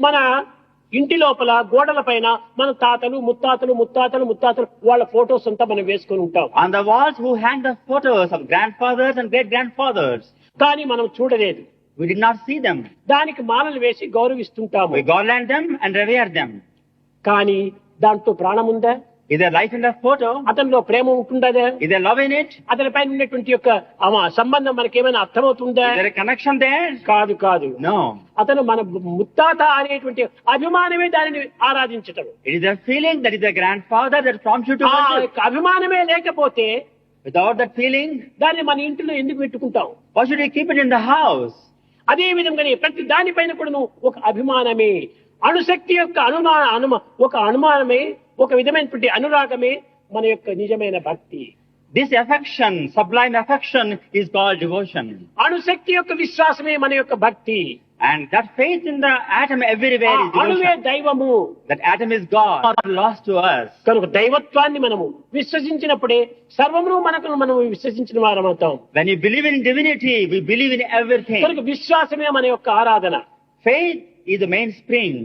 మన ఇంటి లోపల గోడల పైన మన తాతలు ముత్తాతలు వాళ్ళ ఫోటోస్ అంతా మనం వేసుకొని ఉంటాం. On the walls who hang the photos of grandfathers and great grandfathers. కానీ మనం చూడలేదు. We did not see them. దానికి మాలలు వేసి గౌరవిస్తుంటాము. We garland them and revere them. కానీ దాంట్లో ప్రాణం ఉందా? Is there life in that photo? అతనిలో ప్రేమ ఉంటుందా? Is there love in it? అతని పైన ఉన్నటువంటి యొక్క సంబంధం మనకేమైనా అర్థమవుతుందా? Is there a connection there? కాదు. No. అతను మన ముత్తాత అనేటువంటి అభిమానమే దానిని ఆరాధించటం. It is a feeling that is a grandfather that prompts you to worship. అభిమానమే లేకపోతే Without that feeling, దాన్ని మన ఇంటిలో ఎందుకు పెట్టుకుంటాం? why should we keep it in the house? అదే విధంగానే ప్రతి దానిపైన కూడా ఒక అభిమానమే, అణుశక్తి యొక్క ఒక అనుమానమే, ఒక విధమైనటువంటి అనురాగమే మన యొక్క నిజమైన భక్తి. This affection, sublime affection, is called devotion. అణుశక్తి యొక్క విశ్వాసమే మన యొక్క భక్తి. And that faith in the atom everywhere is అణువే devotion. దైవము. That atom is God, not lost to us. కనుక దైవత్వాన్ని మనము విశ్వసించినప్పుడే సర్వమును మనం విశ్వసించిన వారమవుతాం. When you believe in divinity, we believe in everything. కనుక విశ్వాసమే మన యొక్క ఆరాధన. Faith is the mainspring.